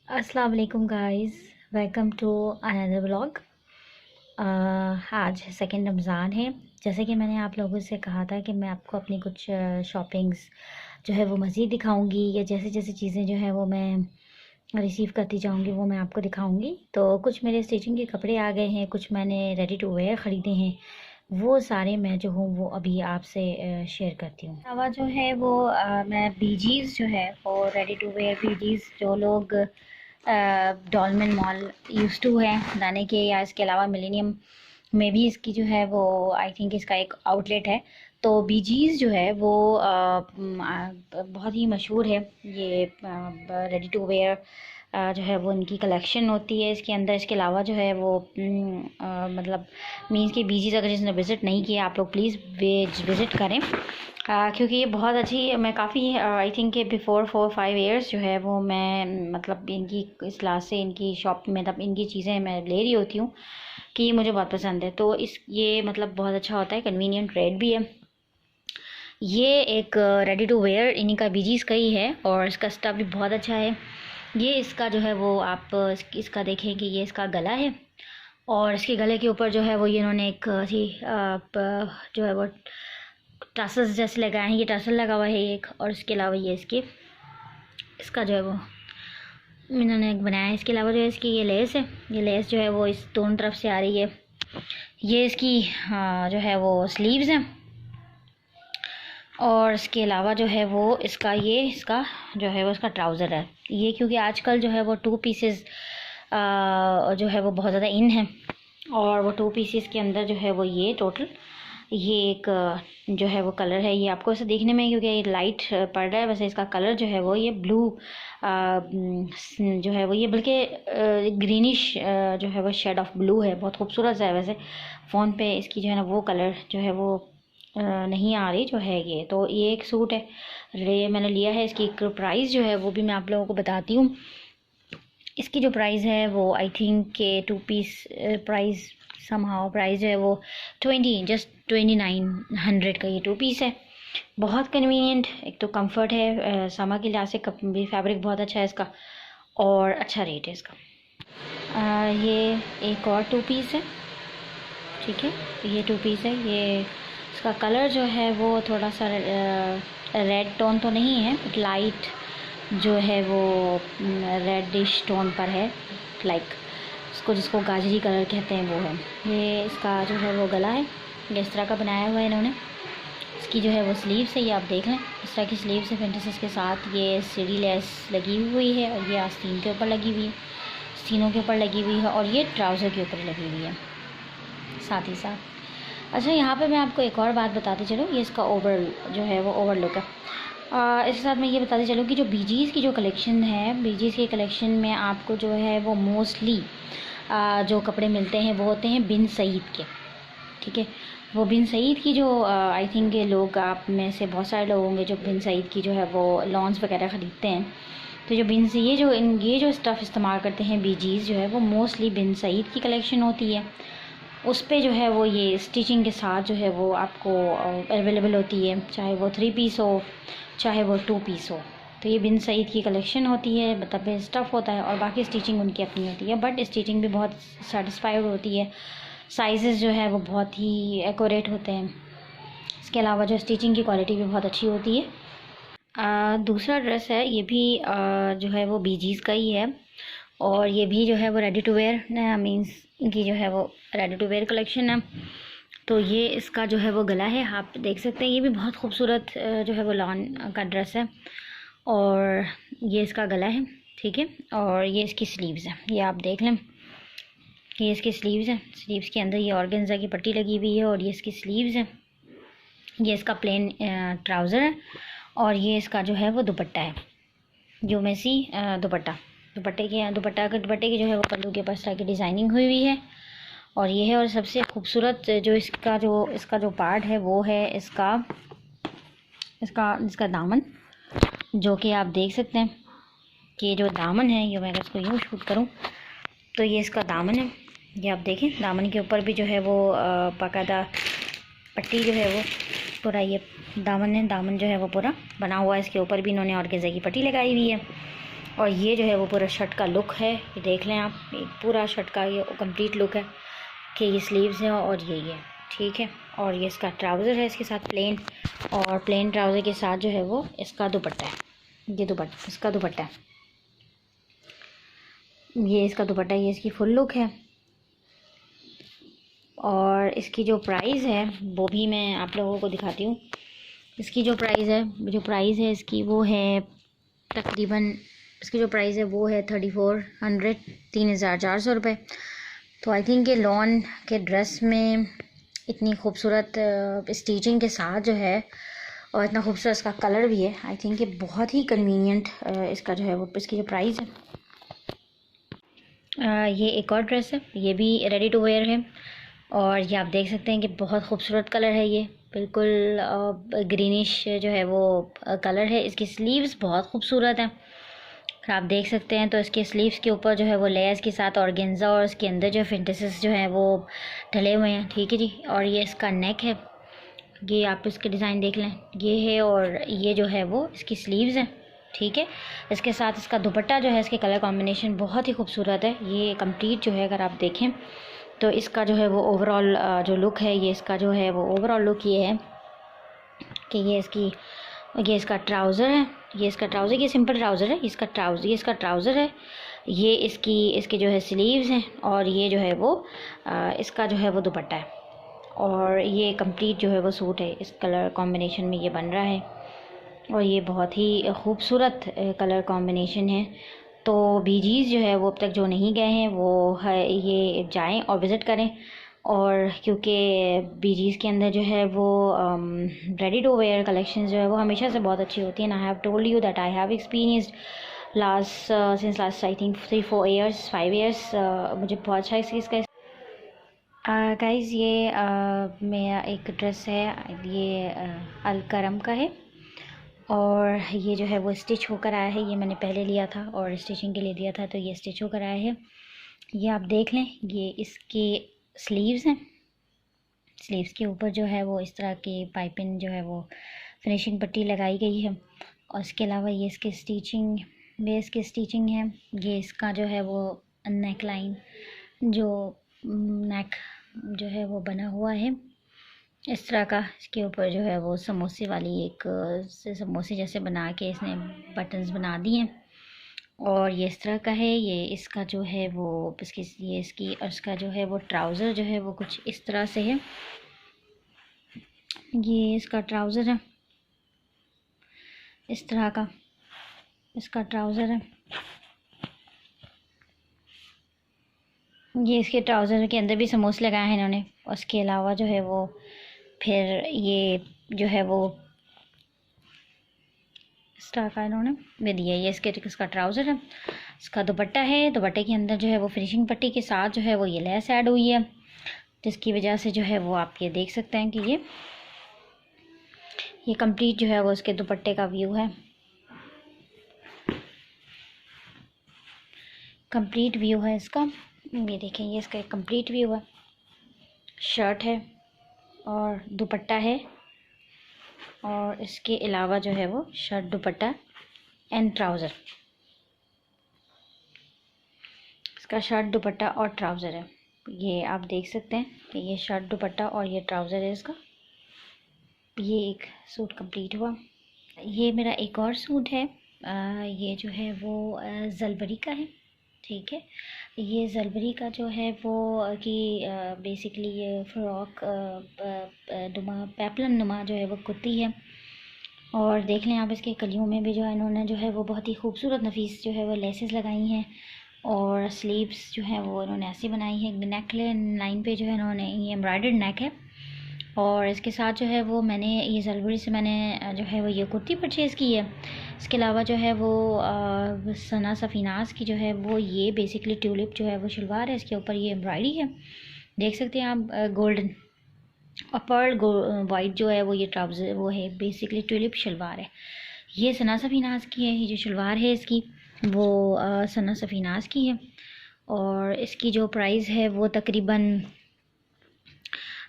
अस्सलाम वालेकुम guys, welcome to another vlog. आज सेकंड रमज़ान है। जैसे कि मैंने आप लोगों से कहा था कि मैं आपको अपनी कुछ शॉपिंग्स जो है वो मज़ीद दिखाऊंगी, या जैसे जैसे चीज़ें जो है वो मैं रिसीव करती जाऊंगी वो मैं आपको दिखाऊंगी। तो कुछ मेरे स्टिचिंग के कपड़े आ गए हैं, कुछ मैंने रेडी टू वेयर ख़रीदे हैं, वो सारे मैं जो हूँ वो अभी आपसे शेयर करती हूँ। अलावा जो है वो मैं बीजीज़ जो है वो रेडी टू वेयर बीजीज़ जो लोग डॉलमेन मॉल यूज़ टू है जाने के, या इसके अलावा मिलेनियम में भी इसकी जो है वो आई थिंक इसका एक आउटलेट है। तो बीजीज़ जो है वो बहुत ही मशहूर है। ये रेडी टू वेयर जो है वो इनकी कलेक्शन होती है इसके अंदर। इसके अलावा जो है वो मतलब मीन्स के बीजीज़ अगर जिसने विज़िट नहीं किया आप लोग प्लीज़ विज़िट करें, क्योंकि ये बहुत अच्छी, मैं काफ़ी आई थिंक के बिफ़ोर 4-5 इयर्स जो है वो मैं मतलब इनकी इस लास्ट से इनकी शॉप में मतलब इनकी चीज़ें मैं ले रही होती हूँ कि ये मुझे बहुत पसंद है। तो इस ये मतलब बहुत अच्छा होता है, कन्वीनियंट रेट भी है। ये एक रेडी टू वेयर इन्हीं का बीजीज़ का ही है और इसका स्टफ भी बहुत अच्छा है। ये इसका जो है वो आप इसका देखें कि ये इसका गला है, और इसके गले के ऊपर जो है वो ये इन्होंने एक जो है वो टसल्स जैसे लगाए हैं। ये टसल लगा हुआ है एक, और इसके अलावा ये इसका जो है वो इन्होंने एक बनाया है। इसके अलावा जो है इसकी ये लेस है, ये लेस जो है वो इस दोनों तरफ से आ रही है। ये इसकी जो है वो स्लीव्स हैं, और इसके अलावा जो है वो इसका जो है वो इसका ट्राउज़र है। ये क्योंकि आजकल जो है वो 2 पीसेस जो है वो बहुत ज़्यादा इन है, और वो 2 पीसेस के अंदर जो है वो ये टोटल ये एक जो है वो कलर है। ये आपको ऐसे देखने में क्योंकि ये लाइट पड़ रहा है, वैसे इसका कलर जो है वो ये ब्लू जो है वो ये बल्कि ग्रीनिश जो है वो शेड ऑफ ब्लू है। बहुत खूबसूरत सा है। वैसे फ़ोन पे इसकी जो है ना वो कलर जो है वो नहीं आ रही जो है ये। तो ये एक सूट है, ये मैंने लिया है। इसकी एक प्राइस जो है वो भी मैं आप लोगों को बताती हूँ। इसकी जो प्राइस है वो आई थिंक के 2 पीस प्राइस समहाउ प्राइस जो है वो 2900 का ये 2 पीस है। बहुत कन्वीनियंट, एक तो कंफर्ट है, समर के लिहाज से भी फैब्रिक बहुत अच्छा है इसका, और अच्छा रेट है इसका। ये एक और 2 पीस है, ठीक है। ये 2 पीस है। ये इसका कलर जो है वो थोड़ा सा रेड टोन तो नहीं है, बट लाइट जो है वो रेडिश टोन पर है, लाइक इसको जिसको गाजरी कलर कहते हैं वो है। ये इसका जो है वो गला है, ये इस तरह का बनाया हुआ है इन्होंने। इसकी जो है वो स्लीव्स है, ये आप देख लें इस तरह की स्लीव्स है फेंटेसिस के साथ। ये सीढ़ी लेस लगी हुई है, और ये आस्तीन के ऊपर लगी हुई है, सीनों के ऊपर लगी हुई है, और ये ट्राउज़र के ऊपर लगी हुई है साथ ही साथ। अच्छा, यहाँ पे मैं आपको एक और बात बताती चलूँ, ये इसका ओवर जो है वो ओवर लुक है। इसके साथ मैं ये बताती चलूँ कि जो बीजीज़ की जो कलेक्शन है, बीजीज़ की कलेक्शन में आपको जो है वो मोस्टली जो कपड़े मिलते हैं वो होते हैं बिन सईद के, ठीक है। वो बिन सईद की जो आई थिंक ये लोग आप में से बहुत सारे लोग होंगे जो बिन सईद की जो है वो लॉन्स वगैरह ख़रीदते हैं। तो जो बिन से ये जो स्टफ़ इस्तेमाल करते हैं बीजीज़ जो है वो मोस्टली बिन सईद की कलेक्शन होती है। उस पे जो है वो ये स्टिचिंग के साथ जो है वो आपको अवेलेबल होती है, चाहे वो 3 पीस हो चाहे वो 2 पीस हो। तो ये बिन सईद की कलेक्शन होती है, मतलब स्टफ़ होता है, और बाकी स्टिचिंग उनकी अपनी होती है, बट स्टिचिंग भी बहुत सेटिस्फाइड होती है। साइज़ेस जो है वो बहुत ही एक्यूरेट होते हैं। इसके अलावा जो स्टिचिंग की क्वालिटी भी बहुत अच्छी होती है। दूसरा ड्रेस है, ये भी जो है वो बीजीज़ का ही है, और ये भी जो है वो रेडी टू वेयर मीन्स की जो है वो रेडी टू वेयर कलेक्शन है। तो ये इसका जो है वो गला है, आप देख सकते हैं। ये भी बहुत खूबसूरत जो है वो लॉन का ड्रेस है, और ये इसका गला है, ठीक है। और ये इसकी स्लीव्स है, ये आप देख लें, ये इसकी स्लीव्स है। स्लीव्स के अंदर ये ऑर्गेन्जा की पट्टी लगी हुई है, और ये इसकी स्लीव्स है। ये इसका प्लेन ट्राउज़र है, और ये इसका जो है वो दुपट्टा है, जो मैसी दुपट्टे की जो है वो पल्लू के ऊपर इस तरह की डिज़ाइनिंग हुई हुई है, और ये है। और सबसे खूबसूरत जो इसका जो पार्ट है वो है इसका दामन, जो कि आप देख सकते हैं कि जो दामन है, ये मैं अगर इसको यूँ शूट करूँ तो ये इसका दामन है। ये आप देखें, दामन के ऊपर भी जो है वो बाकायदा पट्टी जो है वो पूरा ये दामन है, दामन जो है वो पूरा बना हुआ है। इसके ऊपर भी इन्होंने ऑर्गेन्जा की पट्टी लगाई हुई है, और ये जो है वो पूरा शर्ट का लुक है, ये देख लें आप, ये पूरा शर्ट का ये कंप्लीट लुक है कि ये स्लीव्स हैं और ये ठीक है। और ये इसका ट्राउज़र है इसके साथ प्लेन, और प्लेन ट्राउज़र के साथ जो है वो इसका दुपट्टा है, ये दुपट्टा इसका दुपट्टा है, ये इसका दुपट्टा, ये इसकी फुल लुक है। और इसकी जो प्राइस है वो भी मैं आप लोगों को दिखाती हूँ। इसकी जो प्राइस है इसकी वो है तकरीबन, इसकी जो प्राइस है वो है 3400, 3400 रुपये। तो आई थिंक ये लॉन के ड्रेस में इतनी खूबसूरत स्टिचिंग के साथ जो है, और इतना खूबसूरत इसका कलर भी है, आई थिंक ये बहुत ही कन्वीनियंट इसका जो है वो इसकी जो प्राइस है। ये एक और ड्रेस है, ये भी रेडी टू वेयर है, और ये आप देख सकते हैं कि बहुत खूबसूरत कलर है, ये बिल्कुल ग्रीनिश जो है वो कलर है। इसकी स्लीव्स बहुत खूबसूरत हैं, आप देख सकते हैं। तो इसके स्लीव्स के ऊपर जो है वो लेयर्स के साथ ऑर्गेन्जा, और इसके अंदर जो फिंटेसिस जो है वो ढले हुए हैं, ठीक है जी। और ये इसका नेक है, ये आप इसके डिज़ाइन देख लें, ये है, और ये जो है वो इसकी स्लीव्स हैं, ठीक है। इसके साथ इसका दुपट्टा जो है, इसके कलर कॉम्बिनेशन बहुत ही खूबसूरत है। ये कंप्लीट जो है अगर आप देखें तो इसका जो है वो ओवरऑल जो लुक है, ये इसका जो है वो ओवरऑल लुक ये है कि ये इसका ट्राउज़र है, ये इसका ट्राउज़र, ये सिंपल ट्राउज़र है, ये इसका ट्राउज़र है, ये इसके जो है स्लीव्स हैं, और ये जो है वो इसका जो है वो दुपट्टा है, और ये कंप्लीट जो है वो सूट है, इस कलर कॉम्बिनेशन में ये बन रहा है, और ये बहुत ही खूबसूरत कलर कॉम्बिनेशन है। तो बीजीज़ जो है वो अब तक जो नहीं गए हैं वो है ये जाएं और विज़िट करें, और क्योंकि बीजीज़ के अंदर जो है वो रेडी टू वेयर कलेक्शन जो है वो हमेशा से बहुत अच्छी होती हैं। I have told you that I have experienced since last I think 3-4 years 5 years, मुझे बहुत अच्छा इस चीज़ का। गाइज़ ये मेरा एक ड्रेस है, ये अलकरम का है, और ये जो है वो स्टिच होकर आया है, ये मैंने पहले लिया था और स्टिचिंग के लिए दिया था, तो ये स्टिच होकर आया है। ये आप देख लें, ये इसके स्लीव्स हैं, स्लीव्स के ऊपर जो है वो इस तरह की पाइपिंग जो है वो फिनिशिंग पट्टी लगाई गई है, और इसके अलावा ये इसकी स्टिचिंग बेस की स्टिचिंग है। ये इसका जो है वो नेक लाइन, जो नेक जो है वो बना हुआ है इस तरह का, इसके ऊपर जो है वो समोसे वाली एक समोसे जैसे बना के इसने बटन्स बना दिए हैं, और ये इस तरह का है। ये इसका जो है वो इसकी और इसका जो है वो ट्राउज़र जो है वो कुछ इस तरह से है, ये इसका ट्राउज़र है, इस तरह का इसका ट्राउज़र है। ये इसके ट्राउज़र के अंदर भी समोसे लगाए हैं इन्होंने, उसके अलावा जो है वो फिर ये जो है वो इस तरह का इन्होंने दे दिया। ये इसका ट्राउज़र है, इसका दुपट्टा है, दुपट्टे के अंदर जो है वो फिनिशिंग पट्टी के साथ जो है वो ये लेस ऐड हुई है, जिसकी वजह से जो है वो आप ये देख सकते हैं कि ये कंप्लीट जो है वो इसके दुपट्टे का व्यू है, कंप्लीट व्यू है इसका। ये देखें, ये इसका एक कंप्लीट व्यू है, शर्ट है और दुपट्टा है, और इसके अलावा जो है वो शर्ट दुपट्टा एंड ट्राउज़र, इसका शर्ट दुपट्टा और ट्राउज़र है। ये आप देख सकते हैं कि ये शर्ट दुपट्टा और ये ट्राउज़र है इसका। ये एक सूट कंप्लीट हुआ। ये मेरा एक और सूट है, ये जो है वो जलबरी का है, ठीक है। ये जलबरी का जो है वो कि बेसिकली ये फ़्रॉक नुमा पेपलन नुमा जो है वो कुर्ती है, और देख लें आप इसके कलियों में भी जो है इन्होंने जो है वो बहुत ही खूबसूरत नफीस जो है वो लेसेस लगाई हैं, और स्लीव्स जो है वो इन्होंने ऐसी बनाई है। नेक लाइन पे जो है इन्होंने ये एम्ब्रॉयडर्ड नेक है, और इसके साथ जो है वो मैंने ये जलबरी से मैंने जो है वो ये कुर्ती परचेज़ की है। इसके अलावा जो है वो सना सफ़ीनास की जो है वो ये बेसिकली ट्यूलिप जो है वो शलवार है, इसके ऊपर ये एम्ब्रॉयडरी है, देख सकते हैं आप, गोल्डन और पर्ल वाइट जो है वो ये ट्राउज़र वो है, बेसिकली ट्यूलिप शलवार है। ये सना सफ़ीनास की है, ये जो शलवार है इसकी वो सना सफ़ीनास की है, और इसकी जो प्राइस है वो तकरीबन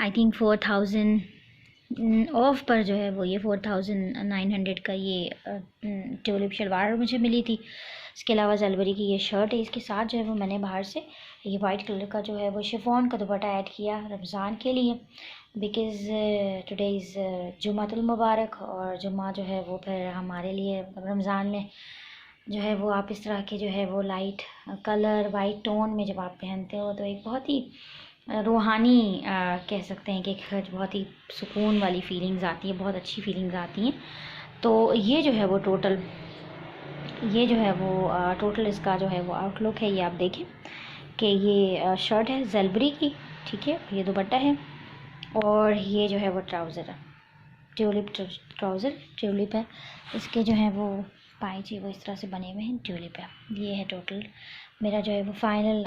आई थिंक 4000 ऑफ पर जो है वो ये 4900 का ये ट्यूलिप शलवार मुझे मिली थी। इसके अलावा जलवरी की ये शर्ट है, इसके साथ जो है वो मैंने बाहर से ये वाइट कलर का जो है वो शिफॉन का दुपट्टा ऐड किया रमज़ान के लिए, बिकॉज़ टुडे इज़ जुम्मतुल मुबारक, और जुम्मा जो है वो फिर हमारे लिए रमज़ान में जो है वो आप इस तरह के जो है वो लाइट कलर वाइट टोन में जब आप पहनते हो तो एक बहुत ही रूहानी कह सकते हैं कि एक बहुत ही सुकून वाली फीलिंग्स आती है, बहुत अच्छी फीलिंग्स आती हैं। तो ये जो है वो टोटल टोटल इसका जो है वो आउटलुक है, ये आप देखें कि ये शर्ट है ज़लबरी की, ठीक है, ये दुपट्टा है, और ये जो है वो ट्राउज़र है, ट्यूलिप ट्राउज़र ट्यूलिप है। इसके जो है वो पाइचे वो इस तरह से बने हुए हैं, ट्यूलिप है। ये है टोटल मेरा जो है वो फाइनल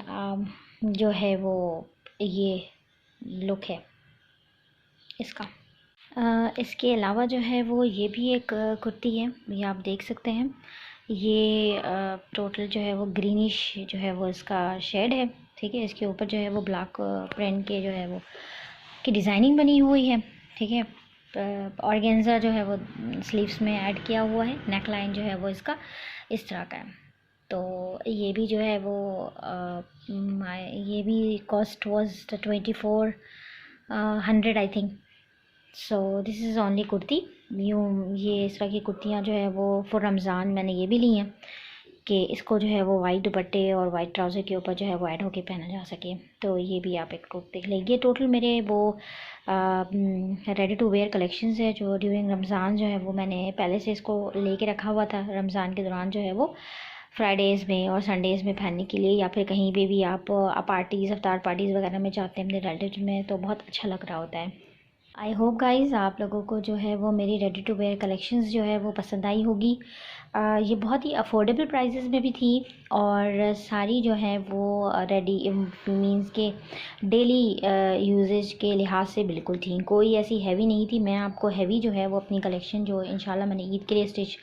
जो है वो ये लुक है इसका। इसके अलावा जो है वो ये भी एक कुर्ती है, ये आप देख सकते हैं। ये टोटल जो है वो ग्रीनिश जो है वो इसका शेड है, ठीक है। इसके ऊपर जो है वो ब्लैक प्रिंट के जो है वो की डिज़ाइनिंग बनी हुई है, ठीक है। ऑर्गेन्जा जो है वो स्लीव्स में ऐड किया हुआ है, नेक लाइन जो है वो इसका इस तरह का है। तो ये भी जो है वो ये भी cost was 2400 I think. So this is only kurti. ये इस तरह की कुर्तियाँ जो है वो फॉर रमज़ान मैंने ये भी ली हैं कि इसको जो है वो वाइट दुपट्टे और वाइट ट्राउज़र के ऊपर जो है वो ऐड होके पहना जा सके। तो ये भी आप एक टॉप देख लें। ये टोटल मेरे वो रेडी टू वेयर कलेक्शंस है जो ड्यूरिंग रमज़ान जो है वो मैंने पहले से इसको लेके रखा हुआ था। रमज़ान के दौरान जो है वो फ्राइडेज़ में और संडेज़ में पहनने के लिए, या फिर कहीं पे भी आप पार्टीज़ अफ्तार पार्टीज़ वगैरह में जाते हैं अपने रिलेटिव में, तो बहुत अच्छा लग रहा होता है। आई होप गाइज़ आप लोगों को जो है वो मेरी रेडी टू वेयर कलेक्शंस जो है वो पसंद आई होगी। ये बहुत ही अफोर्डेबल प्राइसेस में भी थी, और सारी जो है वो रेडी मींस के डेली यूजेज के लिहाज से बिल्कुल थी, कोई ऐसी हैवी नहीं थी। मैं आपको हैवी जो है वो अपनी कलेक्शन जो इंशाल्लाह मैंने ईद के लिए स्टिच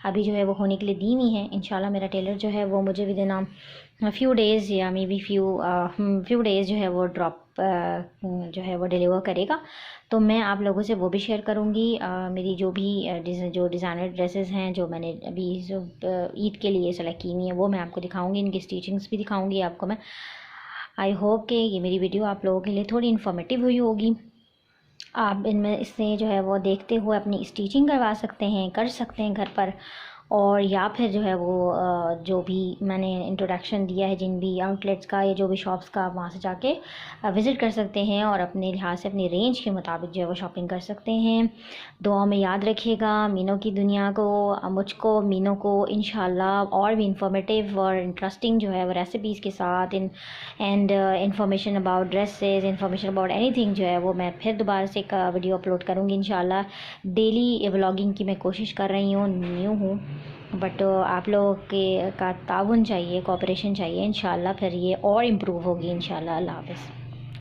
अभी जो है वो होने के लिए दी हुई है। इंशाल्लाह मेरा टेलर जो है वो मुझे विद इन फ्यू डेज़ या मे बी फ्यू डेज़ जो है वो ड्रॉप जो है वो डिलीवर करेगा। तो मैं आप लोगों से वो भी शेयर करूँगी। मेरी जो भी जो डिज़ाइनर ड्रेसेस हैं जो मैंने अभी जो ईद के लिए सेलेक्ट की हुई हैं वो मैं आपको दिखाऊंगी, इनकी स्टिचिंग्स भी दिखाऊंगी आपको मैं। आई होप कि ये मेरी वीडियो आप लोगों के लिए थोड़ी इन्फॉर्मेटिव हुई होगी। आप इनमें इससे जो है वो देखते हुए अपनी स्टिचिंग करवा सकते हैं, कर सकते हैं घर पर, और या फिर जो है वो जो भी मैंने इंट्रोडक्शन दिया है जिन भी आउटलेट्स का या जो भी शॉप्स का, वहाँ से जाके विज़िट कर सकते हैं और अपने लिहाज से अपनी रेंज के मुताबिक जो है वो शॉपिंग कर सकते हैं। दुआ में याद रखिएगा मीनों की दुनिया को, मुझको मीनों को इंशाल्लाह और भी इंफॉर्मेटिव और इंटरेस्टिंग जो है वो रेसिपीज़ के साथ and information about dresses, information about anything जो है वो मैं फिर दोबारा से एक वीडियो अपलोड करूँगी इंशाल्लाह। डेली व्लॉगिंग की मैं कोशिश कर रही हूँ, न्यू हूँ, बट आप लोगों के का ताउन चाहिए, कोऑपरेशन चाहिए। इंशाल्लाह फिर ये और इम्प्रूव होगी इंशाल्लाह। अल्लाह हाफ़िज़।